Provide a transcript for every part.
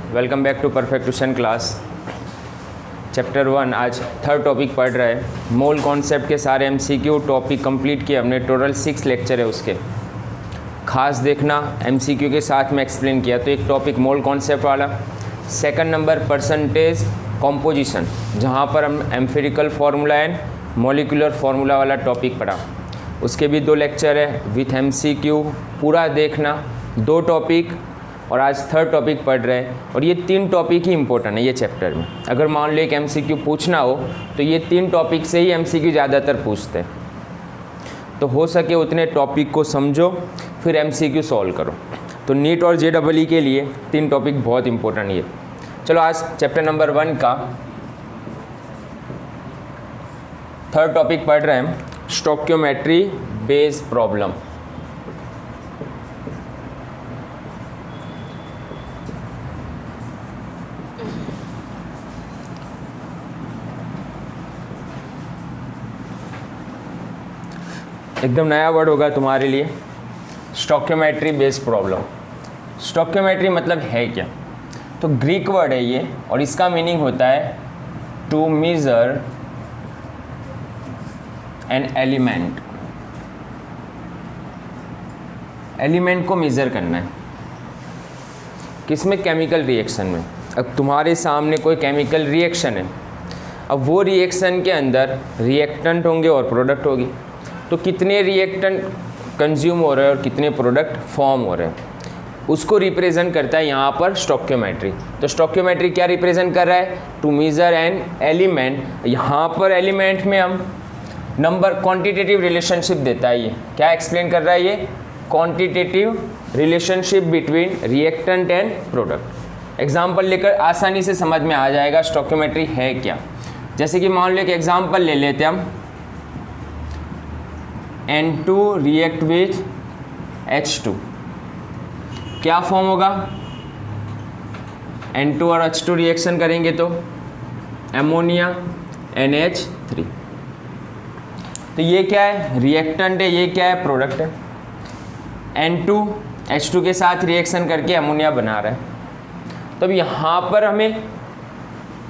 Welcome back to perfect tuition class. Chapter 1 आज third topic पढ़ रहे हैं। मोल कॉन्सेप्ट के सारे एमसीक्यू टॉपिक कंप्लीट किए हमने। टोटल 6 लेक्चर है उसके। खास देखना, एमसीक्यू के साथ में एक्सप्लेन किया। तो एक टॉपिक मोल कॉन्सेप्ट वाला, सेकंड नंबर परसेंटेज कॉम्पोजिशन, जहाँ पर हम empirical formula and molecular formula वाला टॉपिक पढ़ा। उसके भी 2 लेक्चर है विथ एमसीक्यू। पूरा देखना, 2 टॉपिक और आज थर्ड टॉपिक पढ़ रहे हैं। और ये 3 टॉपिक ही इंपॉर्टेंट है ये चैप्टर में। अगर मान लो एक एमसीक्यू पूछना हो तो ये 3 टॉपिक से ही एमसीक्यू ज़्यादातर पूछते हैं। तो हो सके उतने टॉपिक को समझो फिर एमसीक्यू सॉल्व करो। तो नीट और जेईई के लिए 3 टॉपिक बहुत इंपॉर्टेंट है। चलो आज चैप्टर नंबर 1 का थर्ड टॉपिक पढ़ रहे हैं, स्टोइकियोमेट्री बेस्ड प्रॉब्लम। एकदम नया वर्ड होगा तुम्हारे लिए, स्टोइकियोमेट्री बेस्ड प्रॉब्लम। स्टोइकियोमेट्री मतलब है क्या? तो ग्रीक वर्ड है ये और इसका मीनिंग होता है to measure an element. Element को मेज़र करना है किसमें? केमिकल रिएक्शन में। अब तुम्हारे सामने कोई केमिकल रिएक्शन है, अब वो रिएक्शन के अंदर रिएक्टेंट होंगे और प्रोडक्ट होगी। तो कितने रिएक्टेंट कंज्यूम हो रहे हैं और कितने प्रोडक्ट फॉर्म हो रहे हैं, उसको रिप्रेजेंट करता है यहाँ पर स्टोइकियोमेट्री। तो स्टोइकियोमेट्री क्या रिप्रेजेंट कर रहा है? To measure an element. यहाँ पर एलिमेंट में हम नंबर क्वांटिटेटिव रिलेशनशिप देता है। ये क्या एक्सप्लेन कर रहा है? ये quantitative relationship between reactant and product. Example लेकर आसानी से समझ में आ जाएगा स्टोइकियोमेट्री है क्या। जैसे कि मान लो एक एग्जाम्पल ले लेते हैं हम, N2 रिएक्ट विथ H2, क्या फॉर्म होगा? N2 और H2 रिएक्शन करेंगे तो एमोनिया NH3। तो ये क्या है? रिएक्टेंट है। ये क्या है? प्रोडक्ट है। N2 H2 के साथ रिएक्शन करके एमोनिया बना रहा है। तो अब यहाँ पर हमें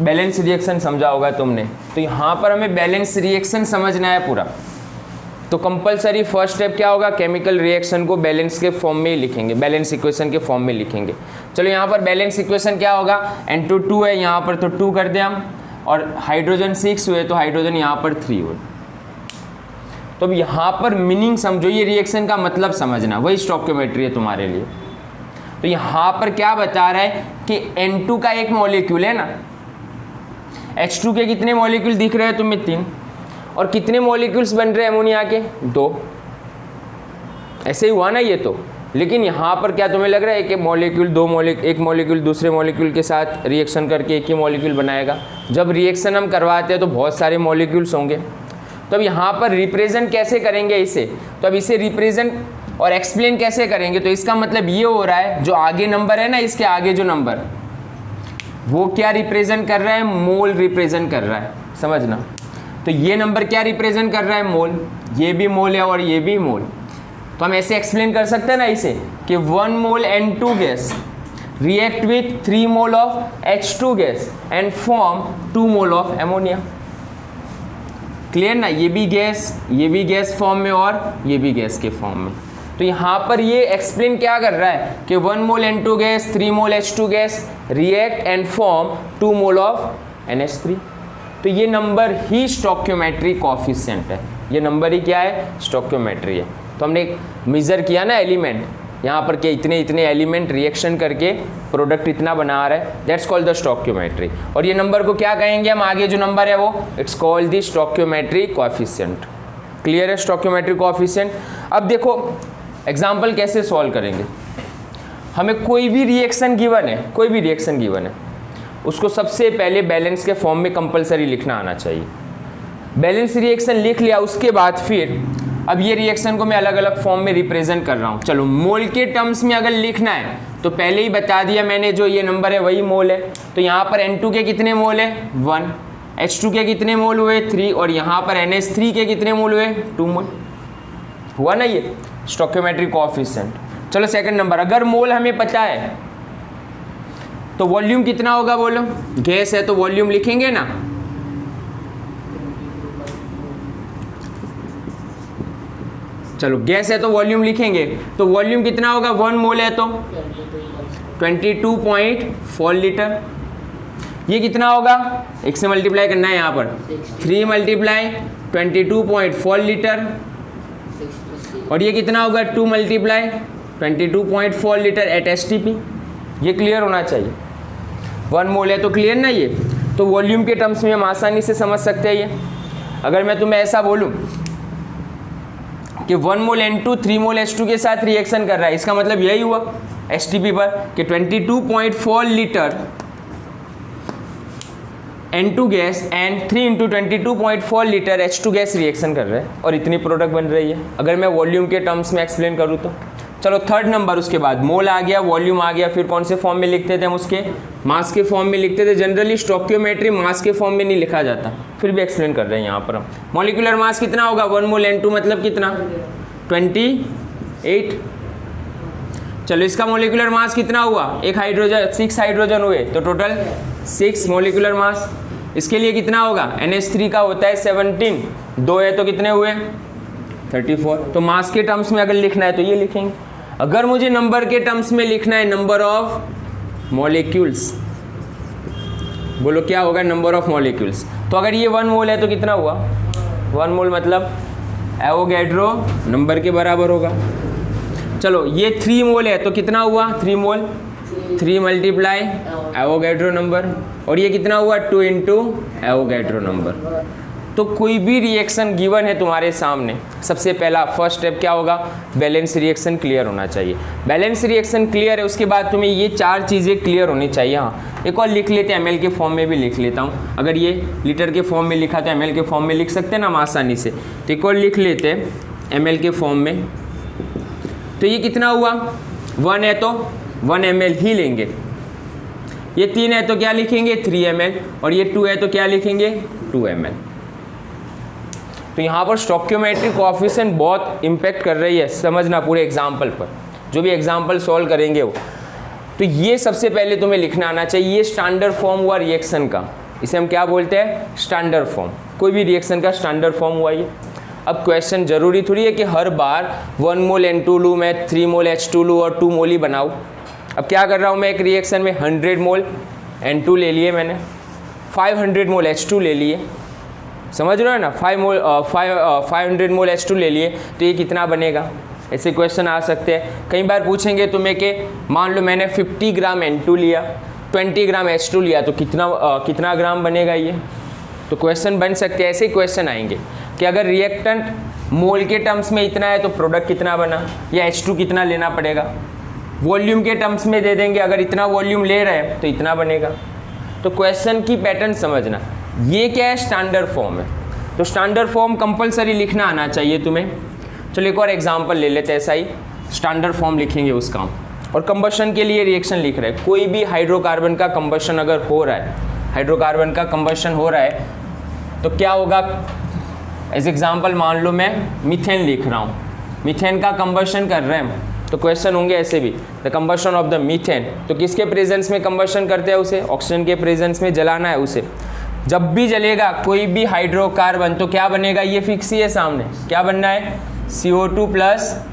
बैलेंस रिएक्शन समझा होगा तुमने, तो यहाँ पर हमें बैलेंस रिएक्शन समझना है पूरा। तो कंपलसरी फर्स्ट स्टेप क्या होगा? केमिकल रिएक्शन को बैलेंस के फॉर्म में ही लिखेंगे, बैलेंस इक्वेशन के फॉर्म में लिखेंगे। चलो यहाँ पर बैलेंस इक्वेशन क्या होगा? N2 2 है यहाँ पर तो 2 कर दें हम, और हाइड्रोजन 6 हुए तो हाइड्रोजन यहाँ पर 3 हुए। तो अब यहाँ पर मीनिंग समझो, ये रिएक्शन का मतलब समझना, वही स्टोइकियोमेट्री है तुम्हारे लिए। तो यहाँ पर क्या बता रहा है कि N2 का एक मॉलिक्यूल है ना, H2 के कितने मॉलिक्यूल दिख रहे हैं तुम्हें? 3। और कितने मॉलिक्यूल्स बन रहे हैं अमोनिया के? 2। ऐसे ही हुआ ना ये तो। लेकिन यहाँ पर क्या तुम्हें लग रहा है कि मॉलिक्यूल एक मॉलिक्यूल दूसरे मॉलिक्यूल के साथ रिएक्शन करके एक ही मॉलिक्यूल बनाएगा? जब रिएक्शन हम करवाते हैं तो बहुत सारे मॉलिक्यूल्स होंगे। तो अब यहाँ पर रिप्रेजेंट कैसे करेंगे इसे? तो अब इसे रिप्रेजेंट और एक्सप्लेन कैसे करेंगे? तो इसका मतलब ये हो रहा है, जो आगे नंबर है ना, इसके आगे जो नंबर, वो क्या रिप्रेजेंट कर रहा है? मोल रिप्रेजेंट कर रहा है। समझना, तो ये नंबर क्या रिप्रेजेंट कर रहा है? मोल। ये भी मोल है और ये भी मोल। तो हम ऐसे एक्सप्लेन कर सकते हैं ना इसे कि 1 मोल N2 gas react with 3 mole of H2 gas and form 2 mole of ammonia. Clear ना? ये भी गैस फॉर्म में और ये भी गैस के फॉर्म में। तो यहाँ पर ये एक्सप्लेन क्या कर रहा है कि 1 मोल N2 gas 3 mole H2 gas react and form 2 mole of NH3। तो ये नंबर ही स्टोइकियोमेट्री कोएफिशिएंट है। ये नंबर ही क्या है? स्टोइकियोमेट्री है। तो हमने मेजर किया ना एलिमेंट, यहाँ पर के इतने एलिमेंट रिएक्शन करके प्रोडक्ट इतना बना रहा है, दैट्स कॉल्ड द स्टोइकियोमेट्री। और ये नंबर को क्या कहेंगे हम? आगे जो नंबर है वो it's called the stoichiometry coefficient. Clear है? Stoichiometry coefficient. अब देखो एग्जाम्पल कैसे सॉल्व करेंगे। हमें कोई भी रिएक्शन गिवन है, उसको सबसे पहले बैलेंस के फॉर्म में कंपलसरी लिखना आना चाहिए। बैलेंस रिएक्शन लिख लिया, उसके बाद फिर अब ये रिएक्शन को मैं अलग अलग फॉर्म में रिप्रेजेंट कर रहा हूँ। चलो मोल के टर्म्स में अगर लिखना है तो पहले ही बता दिया मैंने, जो ये नंबर है वही मोल है। तो यहाँ पर N2 के कितने मोल है? 1। H2 के कितने मोल हुए? 3। और यहाँ पर NH3 के कितने मोल हुए? 2 मोल। हुआ ना ये स्टोइकियोमेट्री कोएफिशिएंट। चलो सेकंड नंबर, अगर मोल हमें पता है तो वॉल्यूम कितना होगा बोलो, गैस है तो वॉल्यूम लिखेंगे ना, चलो गैस है तो वॉल्यूम लिखेंगे, तो वॉल्यूम कितना होगा, 1 मोल है तो 22.4 लीटर। ये कितना होगा, एक से मल्टीप्लाई करना है यहाँ पर, 3 मल्टीप्लाई 22.4 लीटर, और ये कितना होगा 2 मल्टीप्लाई 22.4 लीटर एट STP। ये क्लियर होना चाहिए, 1 मोल है तो क्लियर ना ये। तो वॉल्यूम के टर्म्स में हम आसानी से समझ सकते हैं ये। अगर मैं तुम्हें ऐसा बोलूँ कि 1 मोल N2 3 मोल H2 के साथ रिएक्शन कर रहा है, इसका मतलब यही हुआ STP पर कि 22.4 litre N2 gas and 3 into 22.4 litre H2 gas reaction कर रहे हैं और इतनी प्रोडक्ट बन रही है। अगर मैं वॉल्यूम के टर्म्स में एक्सप्लेन करूँ तो चलो थर्ड नंबर, उसके बाद मोल आ गया, वॉल्यूम आ गया, फिर कौन से फॉर्म में लिखते थे हम, उसके मास के फॉर्म में लिखते थे। जनरली स्टोइकियोमेट्री मास के फॉर्म में नहीं लिखा जाता, फिर भी एक्सप्लेन कर रहे हैं यहाँ पर हम। मॉलिक्यूलर मास कितना होगा, 1 मोल N2 मतलब कितना 28। चलो इसका मॉलिक्यूलर मास कितना हुआ, एक हाइड्रोजन 6 हाइड्रोजन हुए तो टोटल 6 मॉलिक्यूलर मास। इसके लिए कितना होगा, NH3 का होता है 17, 2 है तो कितने हुए 34। तो मास के टर्म्स में अगर लिखना है तो ये लिखेंगे। अगर मुझे नंबर के टर्म्स में लिखना है, नंबर ऑफ मॉलिक्यूल्स, बोलो क्या होगा, नंबर ऑफ मॉलिक्यूल्स। तो अगर ये 1 मोल है तो कितना हुआ, 1 मोल मतलब एवोगैड्रो नंबर के बराबर होगा। चलो ये 3 मोल है तो कितना हुआ, 3 मोल 3 मल्टीप्लाई एवोगैड्रो नंबर, और ये कितना हुआ 2 इंटू एवोगैड्रो नंबर। तो कोई भी रिएक्शन गिवन है तुम्हारे सामने, सबसे पहला फर्स्ट स्टेप क्या होगा, बैलेंस रिएक्शन क्लियर होना चाहिए। बैलेंस रिएक्शन क्लियर है, उसके बाद तुम्हें ये 4 चीज़ें क्लियर होनी चाहिए। हाँ एक और लिख लेते हैं, ml के फॉर्म में भी लिख लेता हूँ। अगर ये लीटर के फॉर्म में लिखा तो ml के फॉर्म में लिख सकते हैं ना हम आसानी से, तो एक और लिख लेते हैं ml के फॉर्म में। तो ये कितना हुआ, 1 है तो 1 ml ही लेंगे, ये 3 है तो क्या लिखेंगे 3 ml, और ये 2 है तो क्या लिखेंगे 2 ml। तो यहाँ पर स्टोइकियोमेट्रिक कोएफिशिएंट बहुत इम्पैक्ट कर रही है, समझना पूरे एग्जाम्पल पर, जो भी एग्जाम्पल सॉल्व करेंगे वो। तो ये सबसे पहले तुम्हें लिखना आना चाहिए। ये स्टैंडर्ड फॉर्म हुआ रिएक्शन का, इसे हम क्या बोलते हैं, स्टैंडर्ड फॉर्म। कोई भी रिएक्शन का स्टैंडर्ड फॉर्म हुआ ये। अब क्वेश्चन जरूरी थोड़ी है कि हर बार 1 मोल N2 लूँ मैं, 3 मोल H2 लूँ और 2 मोल ही बनाऊँ। अब क्या कर रहा हूँ मैं, एक रिएक्शन में 100 मोल N2 ले लिए मैंने, 500 मोल H2 ले लिए, समझ रहे हो ना, 500 मोल H2 ले लिए, तो ये कितना बनेगा। ऐसे क्वेश्चन आ सकते हैं। कई बार पूछेंगे तुम्हें कि मान लो मैंने 50 ग्राम N2 लिया, 20 ग्राम H2 लिया, तो कितना ग्राम बनेगा ये। तो क्वेश्चन बन सकते हैं, ऐसे ही क्वेश्चन आएंगे कि अगर रिएक्टेंट मोल के टर्म्स में इतना है तो प्रोडक्ट कितना बना, या H2 कितना लेना पड़ेगा। वॉल्यूम के टर्म्स में दे देंगे, अगर इतना वॉल्यूम ले रहे हैं तो इतना बनेगा। तो क्वेश्चन की पैटर्न समझना, ये क्या है, स्टैंडर्ड फॉर्म है। तो स्टैंडर्ड फॉर्म कंपलसरी लिखना आना चाहिए तुम्हें। चलो एक और एग्जांपल ले लेते हैं, ऐसा ही स्टैंडर्ड फॉर्म लिखेंगे उसका। और कंबशन के लिए रिएक्शन लिख रहे हैं, कोई भी हाइड्रोकार्बन का कंबशन अगर हो रहा है, हाइड्रोकार्बन का कंबशन हो रहा है तो क्या होगा। एज एग्जांपल मान लो मैं मीथेन लिख रहा हूँ, मीथेन का कंबशन कर रहे हैं, तो क्वेश्चन होंगे ऐसे भी, the combustion of the methane. तो किसके प्रेजेंस में कंबशन करते हैं उसे, ऑक्सीजन के प्रेजेंस में जलाना है उसे। जब भी जलेगा कोई भी हाइड्रोकार्बन तो क्या बनेगा, ये फिक्स ही है सामने, क्या बनना है, CO2 प्लस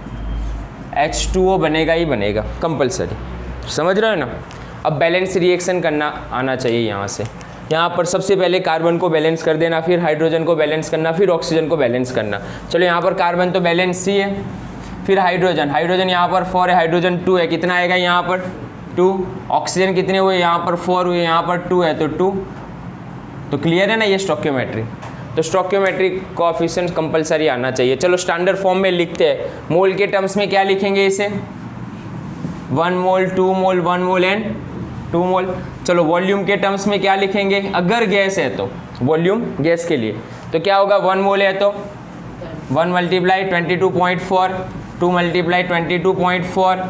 H2O बनेगा ही बनेगा, कंपलसरी। समझ रहे हो ना। अब बैलेंस रिएक्शन करना आना चाहिए यहाँ से। यहाँ पर सबसे पहले कार्बन को बैलेंस कर देना, फिर हाइड्रोजन को बैलेंस करना, फिर ऑक्सीजन को बैलेंस करना। चलो यहाँ पर कार्बन तो बैलेंस ही है, फिर हाइड्रोजन, हाइड्रोजन यहाँ पर 4 है, हाइड्रोजन 2 है, कितना आएगा यहाँ पर 2। ऑक्सीजन कितने हुए, यहाँ पर 4 हुए, यहाँ पर 2 है तो 2। तो क्लियर है ना ये स्टोइकियोमेट्री। तो स्टोइकियोमेट्रिक कोएफिशिएंट कंपलसरी आना चाहिए। चलो स्टैंडर्ड फॉर्म में लिखते हैं। मोल के टर्म्स में क्या लिखेंगे इसे, 1 मोल 2 मोल 1 मोल एंड 2 मोल। चलो वॉल्यूम के टर्म्स में क्या लिखेंगे, अगर गैस है तो वॉल्यूम गैस के लिए तो क्या होगा, 1 मोल है तो 1 मल्टीप्लाई 22.4, 2 मल्टीप्लाई 22.4,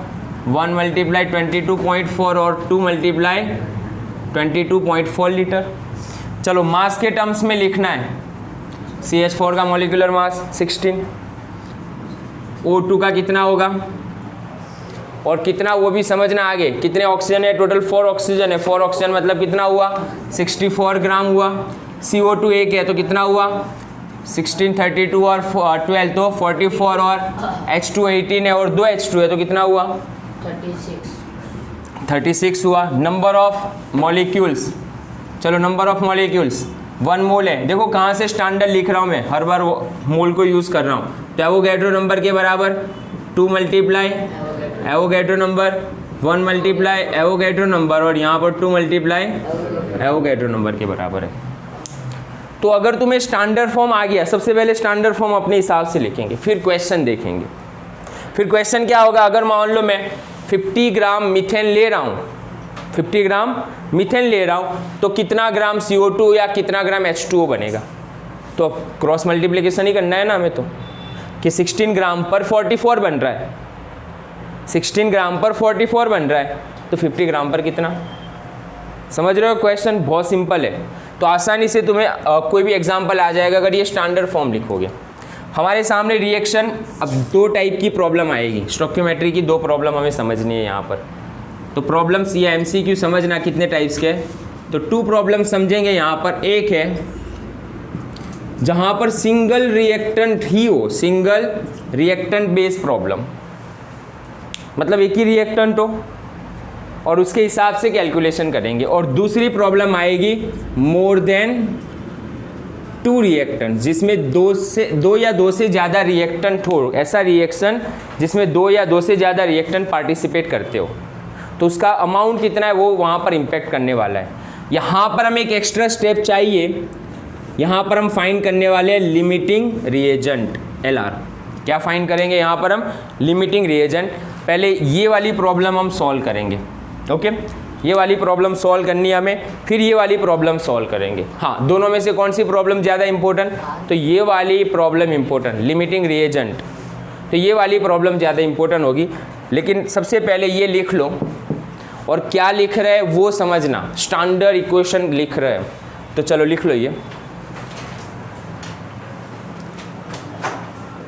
1 मल्टीप्लाई 22.4 और 2 मल्टीप्लाई 22.4 लीटर। चलो मास के टर्म्स में लिखना है, CH4 का मॉलिक्यूलर मास 16, O2 का कितना होगा और कितना वो भी समझना आगे, कितने ऑक्सीजन है, टोटल 4 ऑक्सीजन है, 4 ऑक्सीजन मतलब कितना हुआ 64 ग्राम हुआ। CO2 एक है तो कितना हुआ 16, 32 और 12 तो 44 और H2 18 है और 2 H2 है तो कितना हुआ 36 हुआ। नंबर ऑफ मॉलिक्यूल्स, चलो नंबर ऑफ मॉलिक्यूल्स 1 मोल है। देखो कहाँ से स्टैंडर्ड लिख रहा हूँ मैं, हर बार मोल को यूज़ कर रहा हूँ। तो एवोगैड्रो नंबर के बराबर 2 multiply Avogadro number, 1 multiply Avogadro number और यहाँ पर 2 मल्टीप्लाई एवोगैड्रो नंबर के बराबर है। तो अगर तुम्हें स्टैंडर्ड फॉर्म आ गया, सबसे पहले स्टैंडर्ड फॉर्म अपने हिसाब से लिखेंगे, फिर क्वेश्चन देखेंगे। फिर क्वेश्चन क्या होगा, अगर मान लो मैं 50 ग्राम मीथेन ले रहा हूँ, 50 ग्राम मीथेन ले रहा हूँ तो कितना ग्राम CO2 या कितना ग्राम H2O बनेगा। तो क्रॉस मल्टीप्लिकेशन ही करना है ना हमें, तो कि 16 ग्राम पर 44 बन रहा है, 16 ग्राम पर 44 बन रहा है तो 50 ग्राम पर कितना। समझ रहे हो, क्वेश्चन बहुत सिंपल है। तो आसानी से तुम्हें कोई भी एग्जांपल आ जाएगा अगर ये स्टैंडर्ड फॉर्म लिखोगे। हमारे सामने रिएक्शन, अब 2 टाइप की प्रॉब्लम आएगी, स्टोइकियोमेट्री की 2 प्रॉब्लम हमें समझनी है यहाँ पर। तो प्रॉब्लम्स या MCQ समझना कितने टाइप्स के हैं, तो 2 प्रॉब्लम समझेंगे यहाँ पर। एक है जहाँ पर सिंगल रिएक्टेंट ही हो, सिंगल रिएक्टेंट बेस प्रॉब्लम, मतलब एक ही रिएक्टेंट हो और उसके हिसाब से कैलकुलेशन करेंगे। और दूसरी प्रॉब्लम आएगी मोर देन 2 रिएक्टेंट, जिसमें 2 या 2 से ज़्यादा रिएक्टेंट हो, ऐसा रिएक्शन जिसमें 2 या 2 से ज़्यादा रिएक्टेंट पार्टिसिपेट करते हो, तो उसका अमाउंट कितना है वो वहाँ पर इम्पेक्ट करने वाला है। यहाँ पर हमें एक एक्स्ट्रा स्टेप चाहिए, यहाँ पर हम फाइंड करने वाले हैं लिमिटिंग रिएजेंट LR। क्या फाइंड करेंगे यहाँ पर हम, लिमिटिंग रिएजेंट। पहले ये वाली प्रॉब्लम हम सॉल्व करेंगे, ओके ये वाली प्रॉब्लम सॉल्व करनी है हमें, फिर ये वाली प्रॉब्लम सॉल्व करेंगे। हाँ, दोनों में से कौन सी प्रॉब्लम ज़्यादा इंपॉर्टेंट, तो ये वाली प्रॉब्लम इंपॉर्टेंट, लिमिटिंग रिएजेंट, तो ये वाली प्रॉब्लम ज़्यादा इंपॉर्टेंट होगी। लेकिन सबसे पहले ये लिख लो और क्या लिख रहे हैं वो समझना, स्टैंडर्ड इक्वेशन लिख रहे हैं। तो चलो लिख लो ये